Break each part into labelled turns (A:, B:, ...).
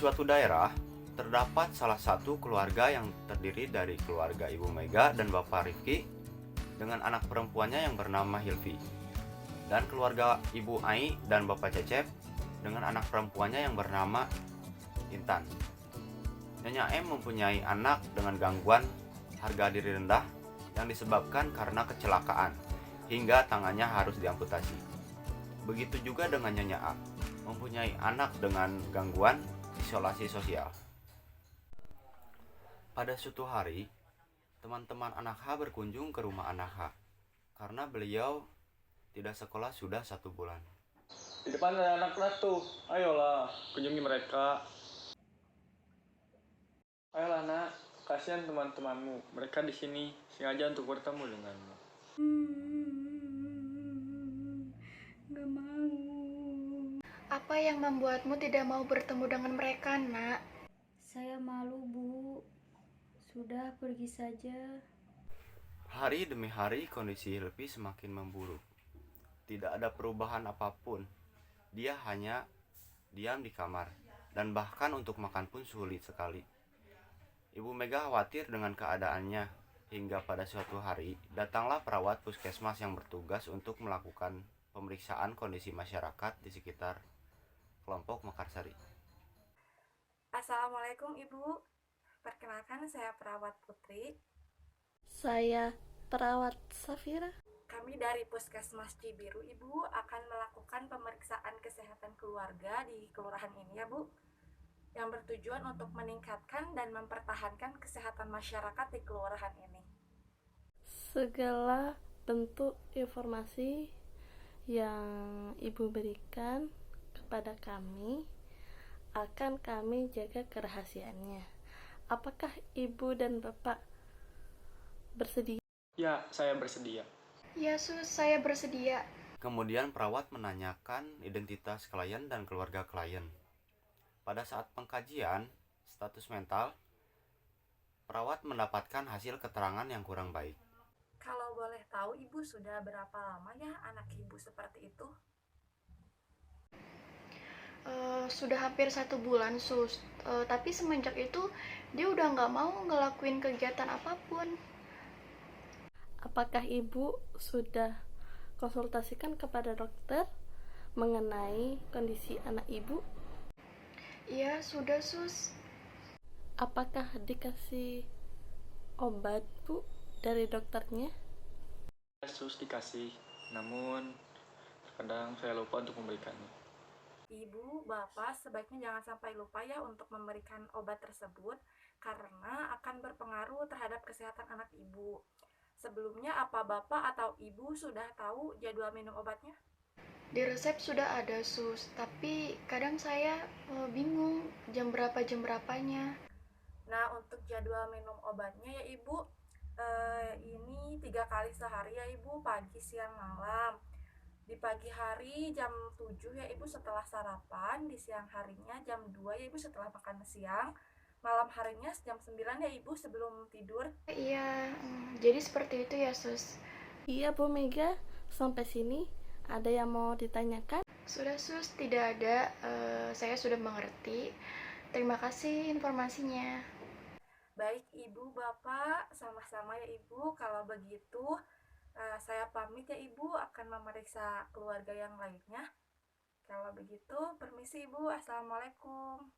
A: suatu daerah, terdapat salah satu keluarga yang terdiri dari keluarga Ibu Mega dan Bapak Rifki dengan anak perempuannya yang bernama Hilvi, dan keluarga Ibu Ai dan Bapak Cecep dengan anak perempuannya yang bernama Intan. Nyonya M mempunyai anak dengan gangguan harga diri rendah yang disebabkan karena kecelakaan hingga tangannya harus diamputasi. Begitu juga dengan Nyonya A, mempunyai anak dengan gangguan isolasi sosial. Pada suatu hari, teman-teman anak H berkunjung ke rumah anak H karena beliau tidak sekolah sudah 1 bulan.
B: Di depan ada anak kelas tuh, ayolah kunjungi mereka. Ayolah nak, kasihan teman-temanmu, mereka di sini sengaja untuk bertemu denganmu.
C: Gak mau. Apa yang membuatmu tidak mau bertemu dengan mereka, nak?
D: Saya malu, Bu. Sudah pergi saja.
A: Hari demi hari kondisi Hilvi semakin memburuk. Tidak ada perubahan apapun. Dia hanya diam di kamar dan bahkan untuk makan pun sulit sekali. Ibu Mega khawatir dengan keadaannya hingga pada suatu hari datanglah perawat puskesmas yang bertugas untuk melakukan pemeriksaan kondisi masyarakat di sekitar kelompok Mekarsari.
E: Assalamualaikum Ibu, perkenalkan saya perawat Putri.
F: Saya perawat Safira.
E: Kami dari Puskesmas Cibiru Ibu akan melakukan pemeriksaan kesehatan keluarga di kelurahan ini ya Bu, yang bertujuan untuk meningkatkan dan mempertahankan kesehatan masyarakat di kelurahan ini.
F: Segala bentuk informasi yang Ibu berikan kepada kami akan kami jaga kerahasiaannya. Apakah Ibu dan Bapak bersedia?
B: Ya, saya bersedia.
C: Ya, Sus, saya bersedia.
A: Kemudian perawat menanyakan identitas klien dan keluarga klien. Pada saat pengkajian status mental, perawat mendapatkan hasil keterangan yang kurang baik.
E: Kalau boleh tahu Ibu sudah berapa lama ya anak Ibu seperti itu?
C: Sudah hampir 1 bulan, Sus. Tapi semenjak itu dia udah nggak mau ngelakuin kegiatan apapun.
F: Apakah Ibu sudah konsultasikan kepada dokter mengenai kondisi anak Ibu?
C: Iya, sudah, Sus.
F: Apakah dikasih obat, Bu, dari dokternya?
B: Sus dikasih, namun terkadang saya lupa untuk memberikannya.
E: Ibu, Bapak sebaiknya jangan sampai lupa ya untuk memberikan obat tersebut karena akan berpengaruh terhadap kesehatan anak Ibu. Sebelumnya apa Bapak atau Ibu sudah tahu jadwal minum obatnya?
C: Di resep sudah ada, Sus. Tapi kadang saya bingung jam berapanya.
E: Nah, untuk jadwal minum obatnya ya Ibu, ini 3 kali sehari ya Ibu, pagi, siang, malam. Di pagi hari jam 7 ya Ibu setelah sarapan, di siang harinya jam 2 ya Ibu setelah makan siang, malam harinya jam 9 ya Ibu sebelum tidur.
C: Iya, jadi seperti itu ya, Sus.
F: Iya, Bu Mega. Sampai sini ada yang mau ditanyakan?
C: Sudah, Sus, tidak ada. Saya sudah mengerti. Terima kasih informasinya.
E: Baik Ibu, Bapak, sama-sama ya Ibu. Kalau begitu, saya pamit ya Ibu akan memeriksa keluarga yang lainnya. Kalau begitu, permisi Ibu. Assalamualaikum.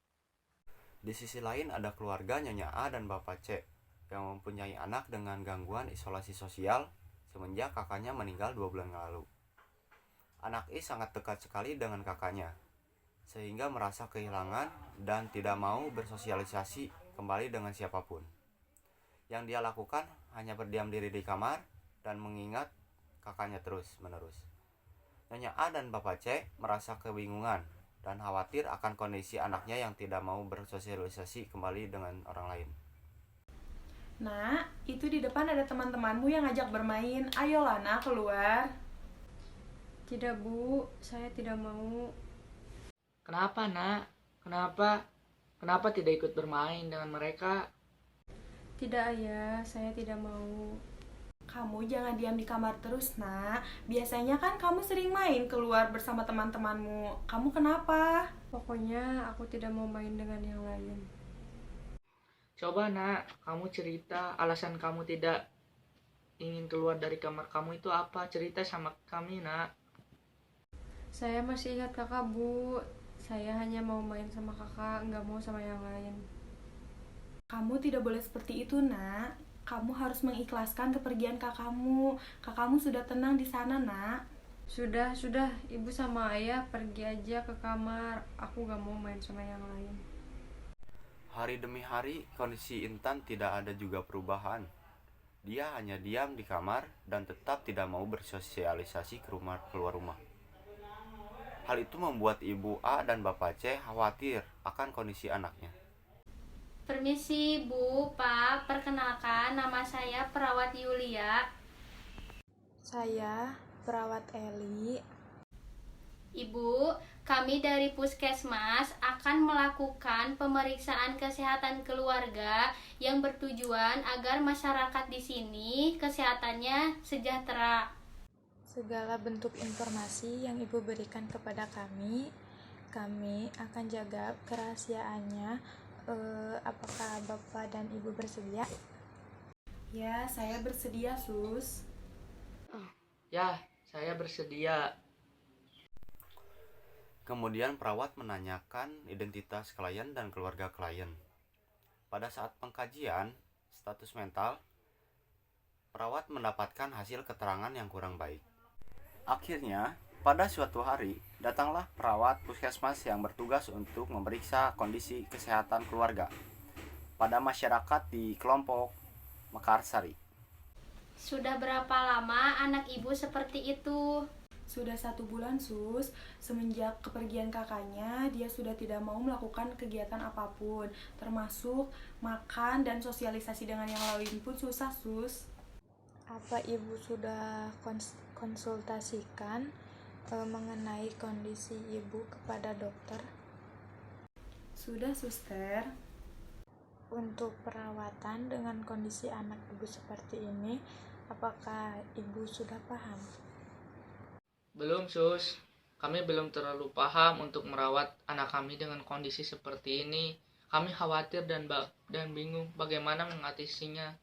A: Di sisi lain ada keluarga Nyonya A dan Bapak C yang mempunyai anak dengan gangguan isolasi sosial semenjak kakaknya meninggal 2 bulan lalu. Anak I sangat dekat sekali dengan kakaknya, sehingga merasa kehilangan dan tidak mau bersosialisasi kembali dengan siapapun. Yang dia lakukan hanya berdiam diri di kamar dan mengingat kakaknya terus-menerus. Nyonya A dan Bapak C merasa kebingungan dan khawatir akan kondisi anaknya yang tidak mau bersosialisasi kembali dengan orang lain.
G: Nak, itu di depan ada teman-temanmu yang ngajak bermain. Ayolah nak, keluar.
D: Tidak, Bu. Saya tidak mau.
H: Kenapa, Nak? Kenapa tidak ikut bermain dengan mereka?
D: Tidak, Ayah. Saya tidak mau.
G: Kamu jangan diam di kamar terus, nak. Biasanya kan kamu sering main keluar bersama teman-temanmu. Kamu kenapa?
D: Pokoknya aku tidak mau main dengan yang lain.
H: Coba nak, kamu cerita alasan kamu tidak ingin keluar dari kamar kamu itu apa? Cerita sama kami nak.
D: Saya masih ingat kakak, Bu. Saya hanya mau main sama kakak, nggak mau sama yang lain.
G: Kamu tidak boleh seperti itu, nak. Kamu harus mengikhlaskan kepergian kakakmu. Kakakmu sudah tenang di sana, nak.
D: Sudah, Ibu sama Ayah pergi aja ke kamar. Aku nggak mau main sama yang lain.
A: Hari demi hari, kondisi Intan tidak ada juga perubahan. Dia hanya diam di kamar dan tetap tidak mau bersosialisasi keluar rumah. Hal itu membuat Ibu A dan Bapak C khawatir akan kondisi anaknya.
I: Permisi Bu, Pak, perkenalkan nama saya Perawat Yulia.
J: Saya Perawat Eli.
I: Ibu, kami dari Puskesmas akan melakukan pemeriksaan kesehatan keluarga yang bertujuan agar masyarakat di sini kesehatannya sejahtera.
J: Segala bentuk informasi yang Ibu berikan kepada kami akan jaga kerahasiaannya. Apakah Bapak dan Ibu bersedia?
G: Ya, saya bersedia, Sus.
H: Ya, saya bersedia.
A: Kemudian perawat menanyakan identitas klien dan keluarga klien. Pada saat pengkajian status mental, perawat mendapatkan hasil keterangan yang kurang baik. Akhirnya, pada suatu hari, datanglah perawat puskesmas yang bertugas untuk memeriksa kondisi kesehatan keluarga pada masyarakat di kelompok Mekarsari.
I: Sudah berapa lama anak Ibu seperti itu?
G: Sudah 1 bulan, Sus. Semenjak kepergian kakaknya, dia sudah tidak mau melakukan kegiatan apapun, termasuk makan dan sosialisasi dengan yang lain pun susah, Sus.
J: Apa Ibu sudah konsultasikan mengenai kondisi Ibu kepada dokter?
G: Sudah, Suster.
J: Untuk perawatan dengan kondisi anak Ibu seperti ini, apakah Ibu sudah paham?
H: Belum, Sus. Kami belum terlalu paham untuk merawat anak kami dengan kondisi seperti ini. Kami khawatir dan bingung bagaimana mengatasinya.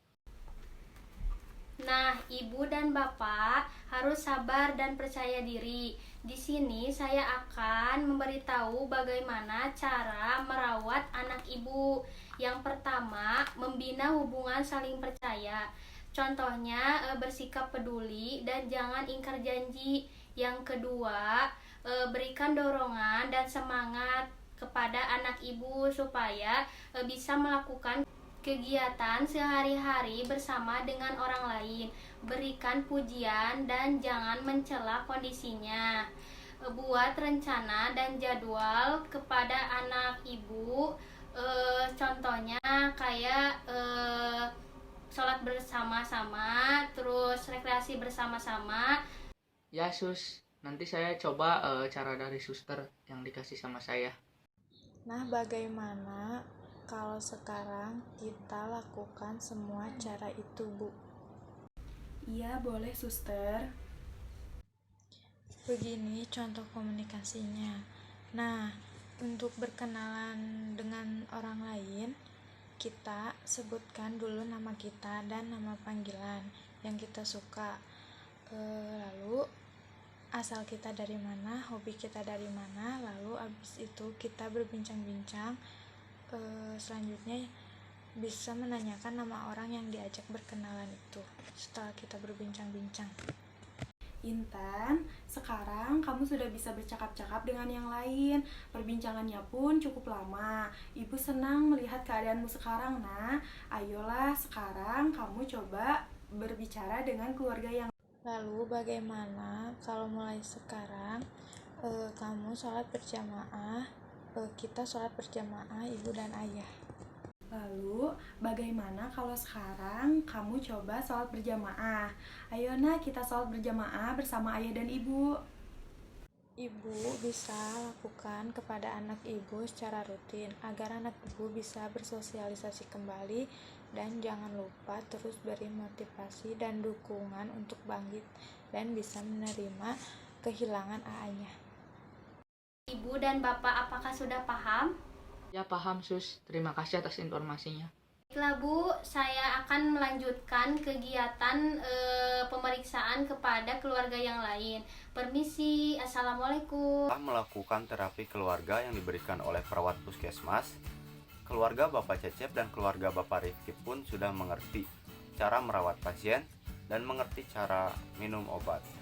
I: Nah, Ibu dan Bapak harus sabar dan percaya diri. Di sini saya akan memberitahu bagaimana cara merawat anak Ibu. Yang pertama, membina hubungan saling percaya. Contohnya, bersikap peduli dan jangan ingkar janji. Yang kedua, berikan dorongan dan semangat kepada anak Ibu supaya bisa melakukan kegiatan sehari-hari bersama dengan orang lain. Berikan pujian dan jangan mencela kondisinya. Buat rencana dan jadwal kepada anak Ibu. Contohnya kayak sholat bersama-sama, terus rekreasi bersama-sama.
H: Ya, Sus. Nanti saya coba cara dari suster yang dikasih sama saya.
J: Nah, bagaimana kalau sekarang kita lakukan semua cara itu, Bu?
G: Iya, boleh, Suster.
J: Begini contoh komunikasinya. Nah, untuk berkenalan dengan orang lain, kita sebutkan dulu nama kita dan nama panggilan yang kita suka. Lalu asal kita dari mana, hobi kita dari mana, lalu abis itu kita berbincang-bincang. Selanjutnya bisa menanyakan nama orang yang diajak berkenalan itu setelah kita berbincang-bincang.
G: Intan, sekarang kamu sudah bisa bercakap-cakap dengan yang lain. Perbincangannya pun cukup lama. Ibu senang melihat keadaanmu sekarang, nak. Ayolah, sekarang kamu coba berbicara dengan keluarga yang.
J: Lalu bagaimana kalau mulai sekarang kamu sholat berjamaah, kita sholat berjamaah ibu dan ayah.
G: Lalu bagaimana kalau sekarang kamu coba sholat berjamaah? Ayo nak, kita sholat berjamaah bersama ayah dan ibu.
J: Ibu bisa lakukan kepada anak ibu secara rutin agar anak ibu bisa bersosialisasi kembali. Dan jangan lupa terus beri motivasi dan dukungan untuk bangkit dan bisa menerima kehilangan AA-nya.
I: ibu dan bapak apakah sudah paham?
H: Ya paham sus, terima kasih atas informasinya.
I: Baiklah Bu, saya akan melanjutkan kegiatan pemeriksaan kepada keluarga yang lain. Permisi, Assalamualaikum.
A: Setelah melakukan terapi keluarga yang diberikan oleh perawat puskesmas, keluarga Bapak Cecep dan keluarga Bapak Rifki pun sudah mengerti cara merawat pasien dan mengerti cara minum obat.